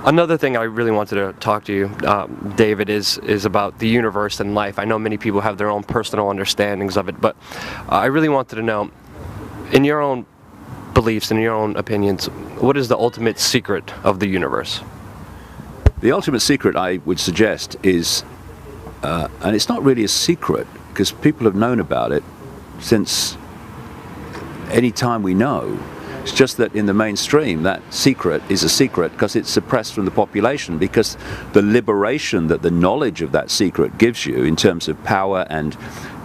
Another thing I really wanted to talk to you, David, is about the universe and life. I know many people have their own personal understandings of it, but I really wanted to know, in your own beliefs and your own opinions, what is the ultimate secret of the universe? The ultimate secret, I would suggest, is, and it's not really a secret, because people have known about it since any time we know. It's just that in the mainstream, that secret is a secret because it's suppressed from the population, because the liberation that the knowledge of that secret gives you in terms of power and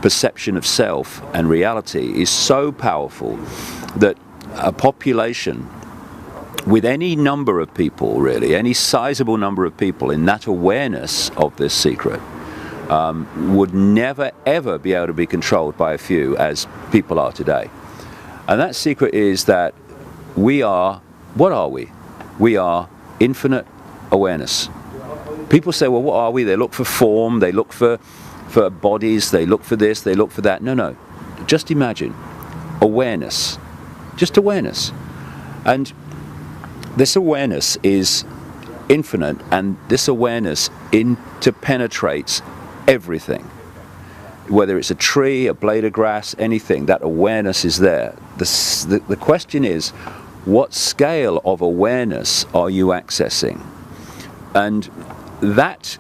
perception of self and reality is so powerful that a population with any number of people, really, any sizable number of people in that awareness of this secret would never ever be able to be controlled by a few as people are today. And that secret is that we are, what are we? We are infinite awareness. People say, well, what are we? They look for form, they look for bodies, they look for this, they look for that. No, no. Just imagine awareness. Just awareness. And this awareness is infinite, and this awareness interpenetrates everything. Whether it's a tree, a blade of grass, anything, that awareness is there. The question is, what scale of awareness are you accessing? And that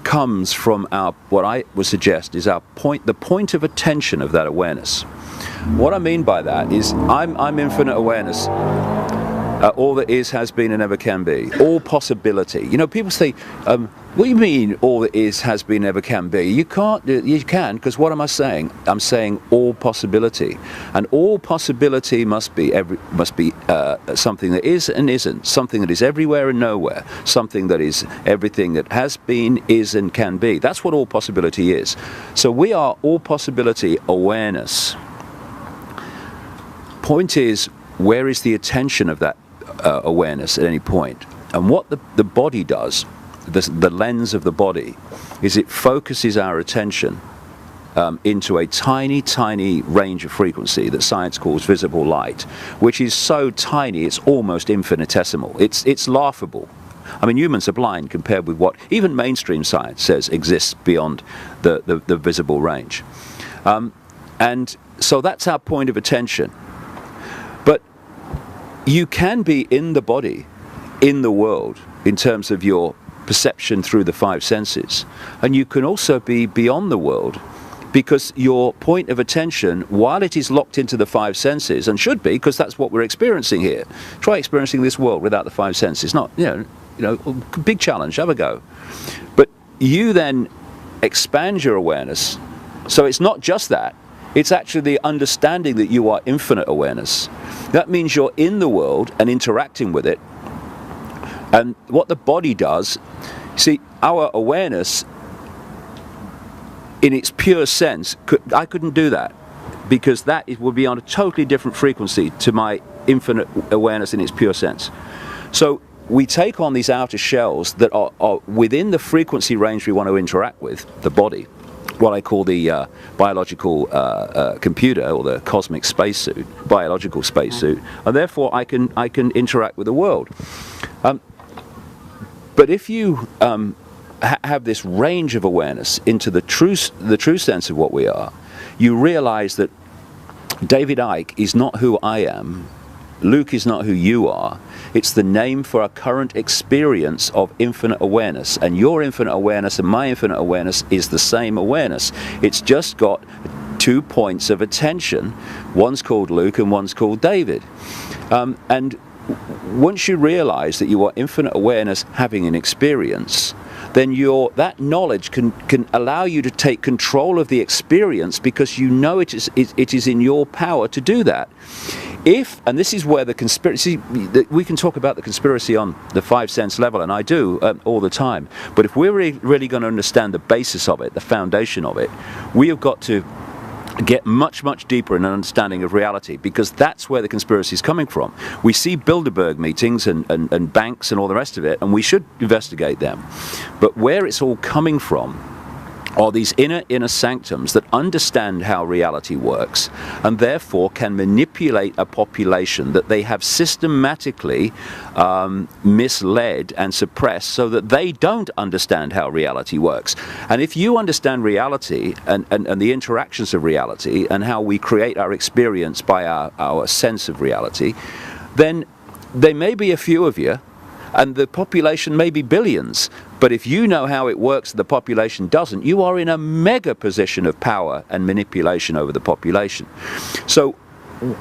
comes from our, what I would suggest is our point, the point of attention of that awareness. What I mean by that is, I'm infinite awareness. All that is, has been, and ever can be. All possibility. You know, people say, what do you mean all that is, has been, ever can be? You can't, you can, because what am I saying? I'm saying all possibility. And all possibility must be something that is and isn't, something that is everywhere and nowhere, something that is everything that has been, is, and can be. That's what all possibility is. So we are all possibility awareness. Point is, where is the attention of that awareness at any point? And what the body does, the lens of the body, is it focuses our attention into a tiny, tiny range of frequency that science calls visible light, which is so tiny it's almost infinitesimal. It's laughable. I mean, humans are blind compared with what even mainstream science says exists beyond the visible range. And so that's our point of attention. But you can be in the body, in the world, in terms of your perception through the five senses. And you can also be beyond the world, because your point of attention, while it is locked into the five senses, and should be, because that's what we're experiencing here. Try experiencing this world without the five senses. Not, you know, big challenge, have a go. But you then expand your awareness. So it's not just that. It's actually the understanding that you are infinite awareness. That means you're in the world and interacting with it. And what the body does, see, our awareness, in its pure sense, I couldn't do that, because that would be on a totally different frequency to my infinite awareness in its pure sense. So we take on these outer shells that are within the frequency range we want to interact with, the body, what I call the biological computer, or the cosmic spacesuit, biological spacesuit, and therefore I can interact with the world. But if you have this range of awareness into the true sense of what we are, you realize that David Icke is not who I am, Luke is not who you are. It's the name for a current experience of infinite awareness, and your infinite awareness and my infinite awareness is the same awareness. It's just got 2 points of attention. One's called Luke and one's called David. And once you realize that you are infinite awareness having an experience, then that knowledge can allow you to take control of the experience, because you know it is in your power to do that. And this is where the conspiracy, we can talk about the conspiracy on the five sense level, and I do all the time, but if we're really going to understand the basis of it, the foundation of it, we have got to get much, much deeper in an understanding of reality, because that's where the conspiracy is coming from. We see Bilderberg meetings and banks and all the rest of it, and we should investigate them. But where it's all coming from are these inner sanctums that understand how reality works and therefore can manipulate a population that they have systematically misled and suppressed so that they don't understand how reality works. And if you understand reality and the interactions of reality and how we create our experience by our sense of reality, then there may be a few of you and the population may be billions, but if you know how it works and the population doesn't, you are in a mega position of power and manipulation over the population. So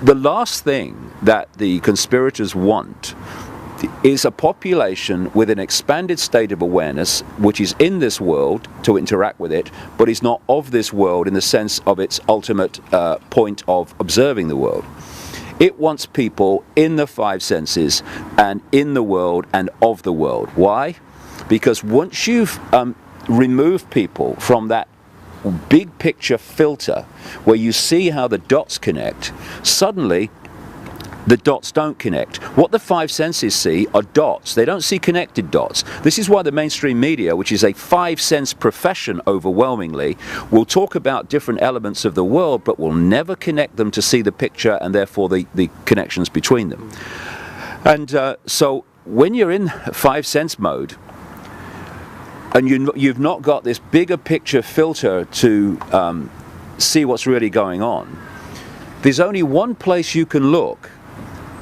the last thing that the conspirators want is a population with an expanded state of awareness which is in this world to interact with it, but is not of this world in the sense of its ultimate point of observing the world. It wants people in the five senses and in the world and of the world. Why? Because once you've removed people from that big picture filter where you see how the dots connect, suddenly the dots don't connect. What the five senses see are dots. They don't see connected dots. This is why the mainstream media, which is a five-sense profession overwhelmingly, will talk about different elements of the world but will never connect them to see the picture and therefore the connections between them. And so when you're in five-sense mode and you've not got this bigger picture filter to see what's really going on, there's only one place you can look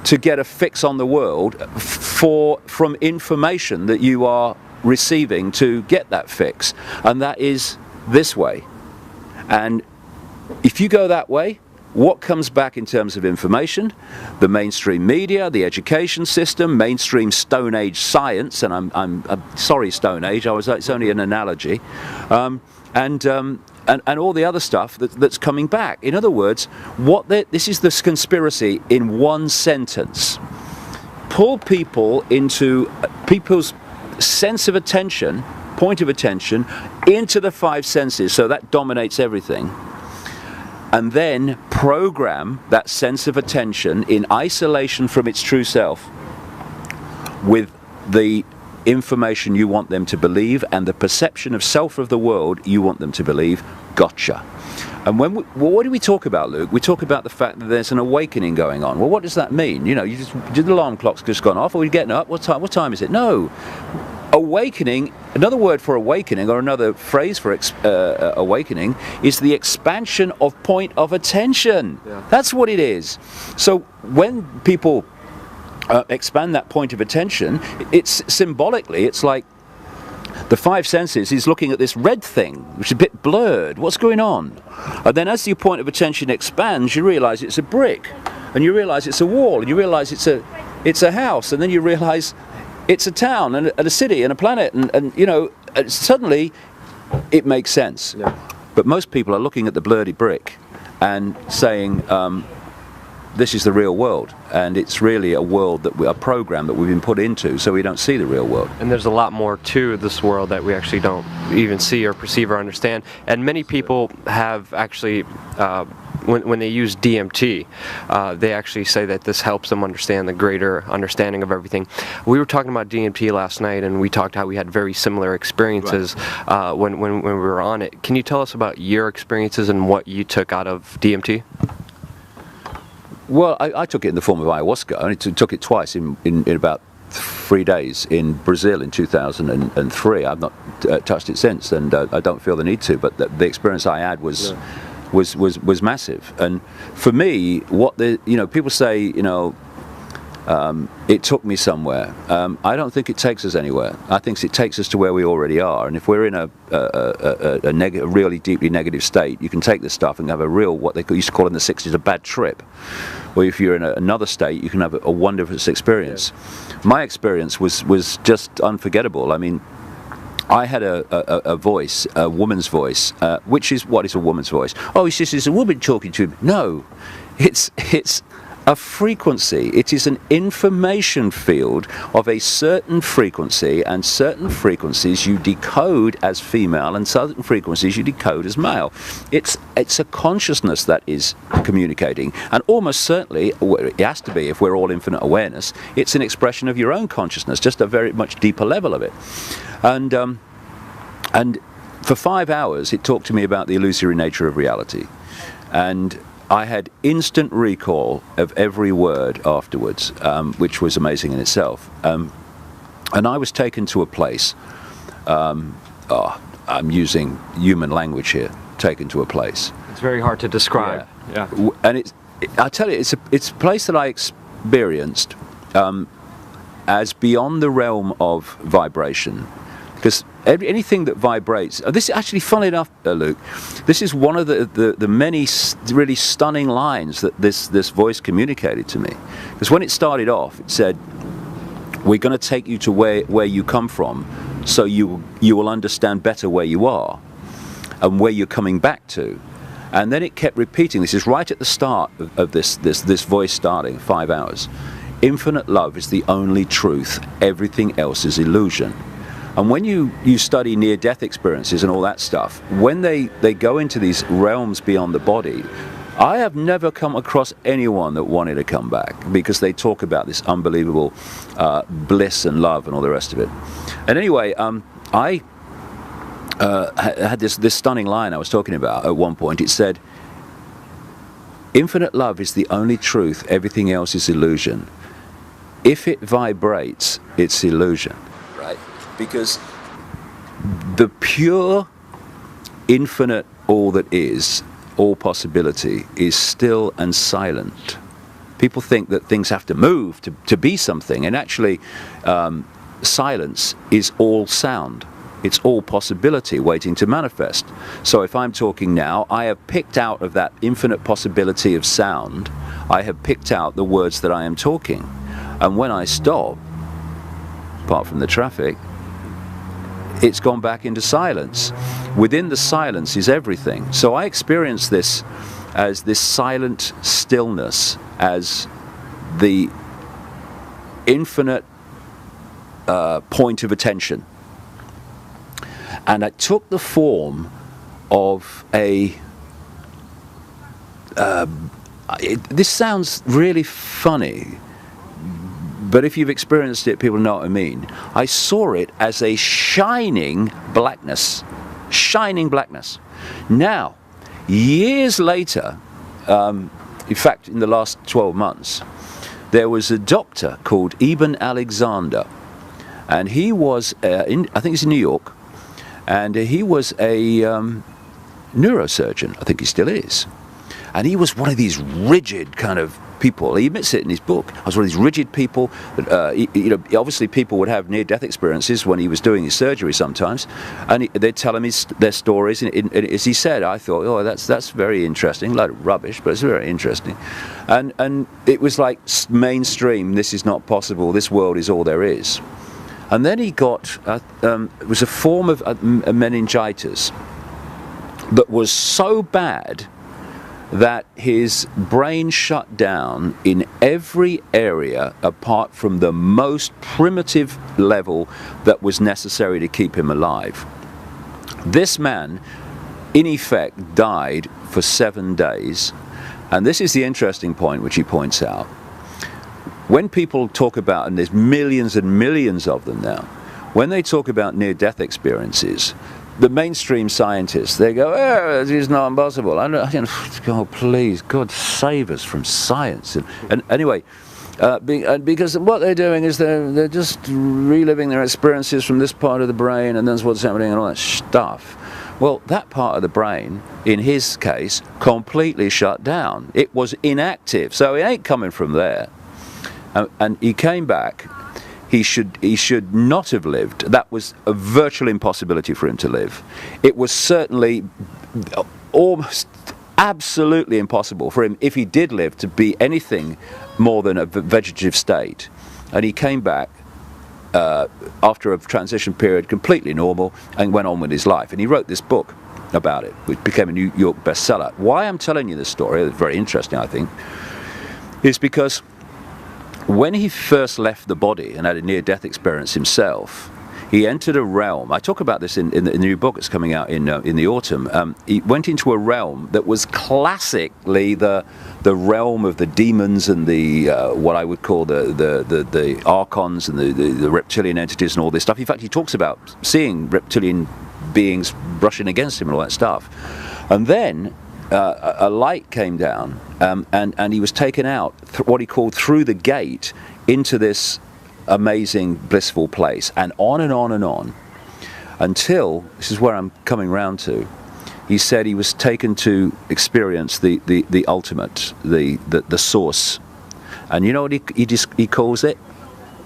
to get a fix on the world from information that you are receiving to get that fix, and that is this way. And if you go that way, what comes back in terms of information? The mainstream media, the education system, mainstream Stone Age science, and I'm sorry Stone Age, it's only an analogy, and all the other stuff that's coming back. In other words, this is this conspiracy in one sentence. Pull people into people's sense of attention, point of attention, into the five senses, so that dominates everything. And then program that sense of attention in isolation from its true self with the information you want them to believe and the perception of self of the world you want them to believe. Gotcha. And what do we talk about, Luke? We talk about the fact that there's an awakening going on. Well, what does that mean? You know, the alarm clock's just gone off. Are we getting up? What time is it? No. Awakening, another word for awakening, or another phrase for awakening, is the expansion of point of attention. Yeah. That's what it is. So when people expand that point of attention, it's symbolically, it's like the five senses is looking at this red thing, which is a bit blurred. What's going on? And then as your point of attention expands, you realize it's a brick, and you realize it's a wall, and you realize it's a house, and then you realize it's a town and a city and a planet, and you know, suddenly it makes sense. Yeah. But most people are looking at the blurry brick and saying, this is the real world, and it's really a world a program that we've been put into, so we don't see the real world. And there's a lot more to this world that we actually don't even see or perceive or understand. And many people have actually, when they use DMT, they actually say that this helps them understand the greater understanding of everything. We were talking about DMT last night, and we talked how we had very similar experiences when we were on it. Can you tell us about your experiences and what you took out of DMT? Well, I took it in the form of ayahuasca. I took it twice in about 3 days in Brazil in 2003. I've not touched it since, and I don't feel the need to. But the experience I had was massive. And for me, people say, it took me somewhere. I don't think it takes us anywhere. I think it takes us to where we already are. And if we're in a really deeply negative state, you can take this stuff and have a real, what they used to call in the 60s, a bad trip. Or if you're in another state, you can have a wonderful experience. Yeah. My experience was just unforgettable. I mean, I had a voice, a woman's voice, what is a woman's voice? Oh, it's just a woman talking to me. No, it's a frequency. It is an information field of a certain frequency, and certain frequencies you decode as female and certain frequencies you decode as male. It's a consciousness that is communicating, and almost certainly it has to be, if we're all infinite awareness, it's an expression of your own consciousness, just a very much deeper level of it. And for 5 hours, it talked to me about the illusory nature of reality. And I had instant recall of every word afterwards, which was amazing in itself. And I was taken to a place, I'm using human language here, taken to a place. It's very hard to describe. Yeah. And I tell you, it's a place that I experienced as beyond the realm of vibration. Because anything that vibrates, this is actually, funnily enough, Luke, this is one of the many really stunning lines that this voice communicated to me. Because when it started off, it said, we're going to take you to where you come from, so you will understand better where you are and where you're coming back to. And then it kept repeating, this is right at the start of this voice starting, 5 hours. Infinite love is the only truth, everything else is illusion. And when you study near-death experiences and all that stuff, when they go into these realms beyond the body, I have never come across anyone that wanted to come back, because they talk about this unbelievable bliss and love and all the rest of it. And anyway, I had this stunning line I was talking about at one point. It said, infinite love is the only truth, everything else is illusion. If it vibrates, it's illusion. Right? Because the pure, infinite, all that is, all possibility, is still and silent. People think that things have to move to be something, and actually silence is all sound. It's all possibility waiting to manifest. So if I'm talking now, I have picked out of that infinite possibility of sound, I have picked out the words that I am talking. And when I stop, apart from the traffic, it's gone back into silence. Within the silence is everything. So I experience this as this silent stillness, as the infinite point of attention. And it took the form of this sounds really funny, but if you've experienced it, people know what I mean. I saw it as a shining blackness. Shining blackness. Now, years later, in fact, in the last 12 months, there was a doctor called Ibn Alexander, and he was, I think it's in New York, and he was a neurosurgeon. I think he still is. And he was one of these rigid kind of people. He admits it in his book. I was one of these rigid people. Obviously people would have near-death experiences when he was doing his surgery sometimes, and they'd tell him their stories. And as he said, I thought, oh, that's very interesting. A lot of rubbish, but it's very interesting. And it was like mainstream. This is not possible. This world is all there is. And then he got it was a form of meningitis that was so bad that his brain shut down in every area apart from the most primitive level that was necessary to keep him alive. This man, in effect, died for 7 days. And this is the interesting point which he points out. When people talk about, and there's millions and millions of them now, when they talk about near-death experiences, the mainstream scientists, they go, oh, it is not impossible. Oh, please, God save us from science. And anyway, because what they're doing is they're just reliving their experiences from this part of the brain, and that's what's happening and all that stuff. Well, that part of the brain, in his case, completely shut down. It was inactive, so it ain't coming from there. And he came back. He should not have lived. That was a virtual impossibility for him to live. It was certainly almost absolutely impossible for him, if he did live, to be anything more than a vegetative state. And he came back after a transition period, completely normal, and went on with his life. And he wrote this book about it, which became a New York bestseller. Why I'm telling you this story, it's very interesting, I think, is because when he first left the body and had a near-death experience himself, he entered a realm. I talk about this in the new book that's coming out in the autumn. He went into a realm that was classically the realm of the demons and the what I would call the archons and the reptilian entities and all this stuff. In fact, he talks about seeing reptilian beings brushing against him and all that stuff. And then a light came down, and he was taken out, what he called through the gate, into this amazing, blissful place, and on and on and on, until, this is where I'm coming round to, he said he was taken to experience the ultimate, the source. And you know what he calls it?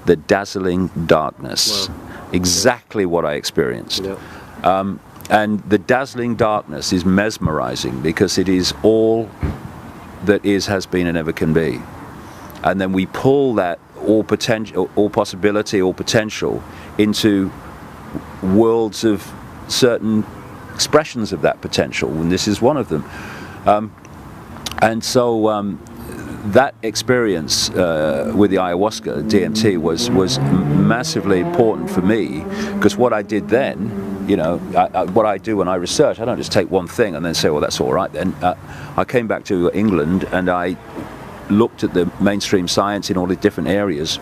The dazzling darkness. Wow. Exactly what I experienced. Yeah. And the dazzling darkness is mesmerizing, because it is all that is, has been, and ever can be. And then we pull that all potential, all possibility, all potential into worlds of certain expressions of that potential, and this is one of them. And so that experience with the ayahuasca, DMT, was massively important for me, because what I did then, you know, what I do when I research, I don't just take one thing and then say, well, that's all right then. I came back to England and I looked at the mainstream science in all the different areas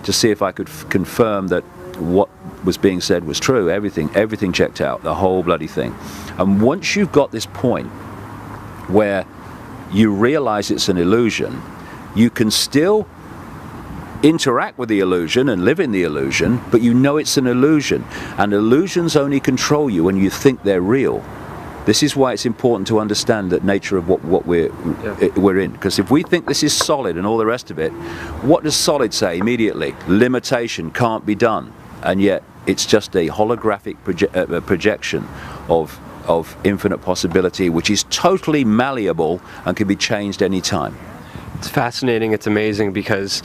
to see if I could confirm that what was being said was true. Everything checked out, the whole bloody thing. And once you've got this point where you realize it's an illusion, you can still interact with the illusion and live in the illusion, but you know it's an illusion, and illusions only control you when you think they're real. This is why it's important to understand the nature of what we're in, because if we think this is solid and all the rest of it, what does solid say immediately? Limitation, can't be done, and yet it's just a holographic projection of infinite possibility, which is totally malleable and can be changed any time. It's fascinating, it's amazing, because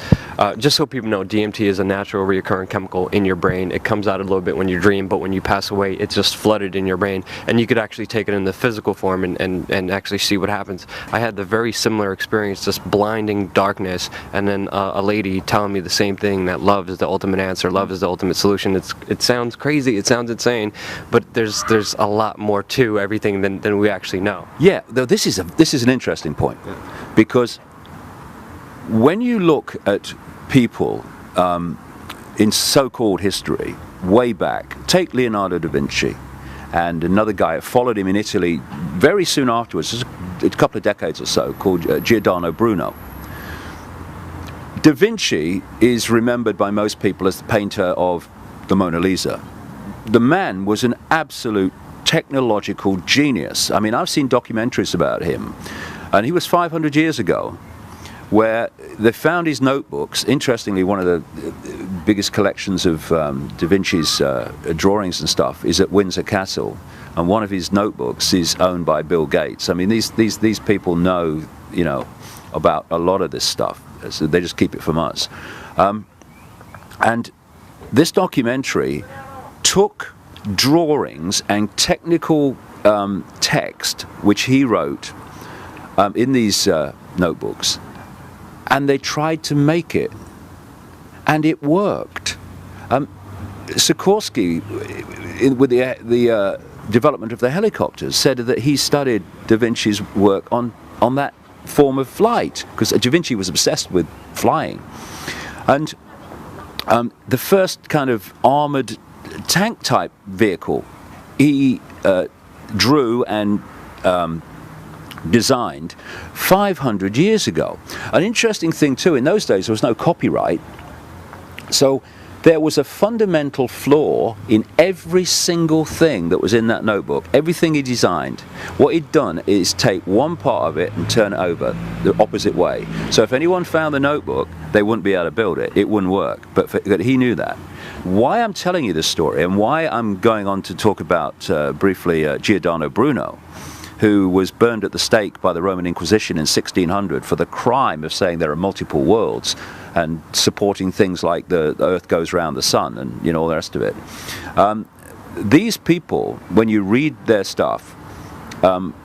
just so people know, DMT is a natural recurring chemical in your brain. It comes out a little bit when you dream, but when you pass away, it's just flooded in your brain, and you could actually take it in the physical form and actually see what happens. I had the very similar experience, just blinding darkness, and then a lady telling me the same thing, that love is the ultimate answer, love is the ultimate solution. It sounds crazy, it sounds insane, but there's a lot more to everything than we actually know. Yeah, though this is an interesting point, because when you look at people in so-called history, way back, take Leonardo da Vinci, and another guy followed him in Italy very soon afterwards, just a couple of decades or so, called Giordano Bruno. Da Vinci is remembered by most people as the painter of the Mona Lisa. The man was an absolute technological genius. I mean, I've seen documentaries about him, and he was 500 years ago, where they found his notebooks. Interestingly, one of the biggest collections of Da Vinci's drawings and stuff is at Windsor Castle, and one of his notebooks is owned by Bill Gates. I mean, these people know, you know, about a lot of this stuff, so they just keep it from us. And this documentary took drawings and technical text which he wrote in these notebooks, and they tried to make it, and it worked. Sikorsky, with the development of the helicopters, said that he studied Da Vinci's work on that form of flight, because Da Vinci was obsessed with flying. And the first kind of armored tank type vehicle he drew and designed 500 years ago. An interesting thing too, in those days there was no copyright, so there was a fundamental flaw in every single thing that was in that notebook. Everything he designed, what he'd done is take one part of it and turn it over the opposite way. So if anyone found the notebook, they wouldn't be able to build it, it wouldn't work, but he knew that. Why I'm telling you this story, and why I'm going on to talk about briefly Giordano Bruno, who was burned at the stake by the Roman Inquisition in 1600 for the crime of saying there are multiple worlds and supporting things like the earth goes round the sun and, you know, all the rest of it. These people, when you read their stuff,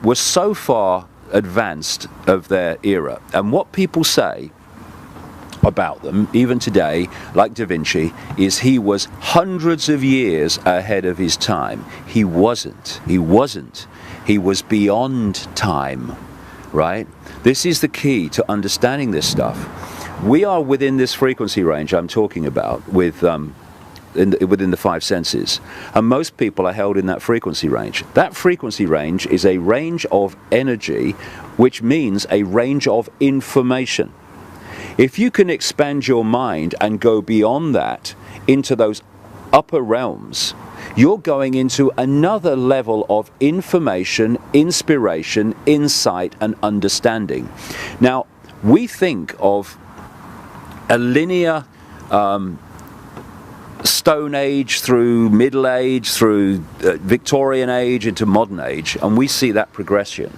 were so far advanced of their era, and what people say about them, even today, like Da Vinci, is he was hundreds of years ahead of his time. He wasn't. He was beyond time, right? This is the key to understanding this stuff. We are within this frequency range I'm talking about with within the five senses, and most people are held in that frequency range. That frequency range is a range of energy, which means a range of information. If you can expand your mind and go beyond that into those upper realms, you're going into another level of information, inspiration, insight, and understanding. Now, we think of a linear Stone Age through Middle Age, through Victorian Age into Modern Age, and we see that progression.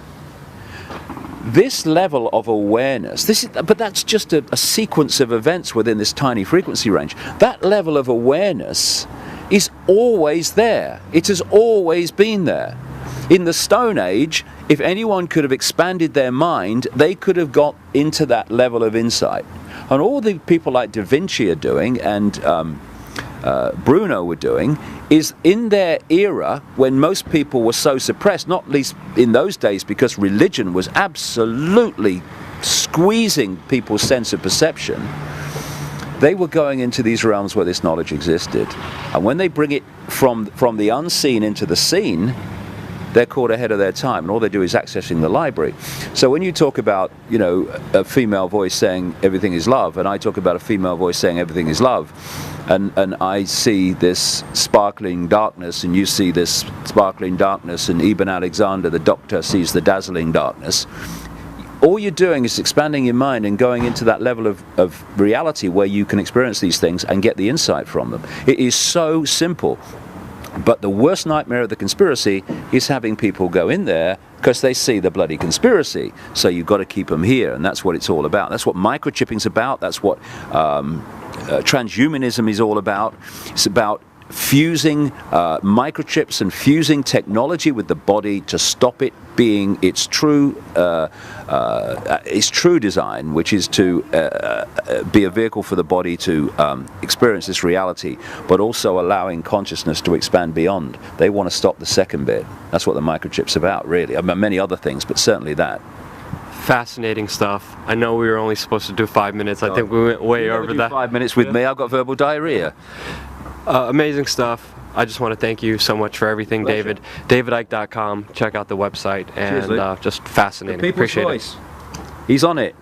This level of awareness, but that's just a sequence of events within this tiny frequency range. That level of awareness is always there. It has always been there. In the Stone Age, if anyone could have expanded their mind, they could have got into that level of insight. And all the people like Da Vinci are doing, and Bruno were doing, is in their era when most people were so suppressed, not least in those days because religion was absolutely squeezing people's sense of perception, they were going into these realms where this knowledge existed. And when they bring it from the unseen into the seen, they're caught ahead of their time, and all they do is accessing the library. So when you talk about, you know, a female voice saying everything is love, and I talk about a female voice saying everything is love, and I see this sparkling darkness, and you see this sparkling darkness, and Ibn Alexander, the doctor, sees the dazzling darkness, all you're doing is expanding your mind and going into that level of reality where you can experience these things and get the insight from them. It is so simple. But the worst nightmare of the conspiracy is having people go in there because they see the bloody conspiracy. So you've got to keep them here, and that's what it's all about. That's what microchipping's about. That's what transhumanism is all about. It's about fusing microchips and fusing technology with the body to stop it being its true design, which is to be a vehicle for the body to experience this reality, but also allowing consciousness to expand beyond. They want to stop the second bit. That's what the microchip's about, really. I mean, many other things, but certainly that. Fascinating stuff. I know we were only supposed to do 5 minutes. I think we went way over that. 5 minutes with me. I've got verbal diarrhea. Amazing stuff. I just want to thank you so much for everything, Pleasure. David. DavidIcke.com. Check out the website, and just fascinating. Appreciate voice. He's on it.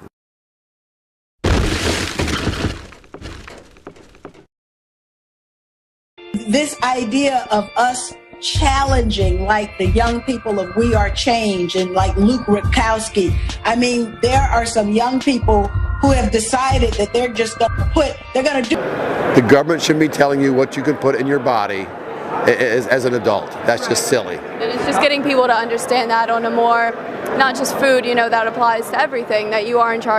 This idea of us challenging, like the young people of We Are Change and like Luke Rutkowski. I mean, there are some young people who have decided that they're just going to do. The government shouldn't be telling you what you can put in your body as an adult. That's just silly. And it's just getting people to understand that on a more, not just food, you know, that applies to everything, that you are in charge.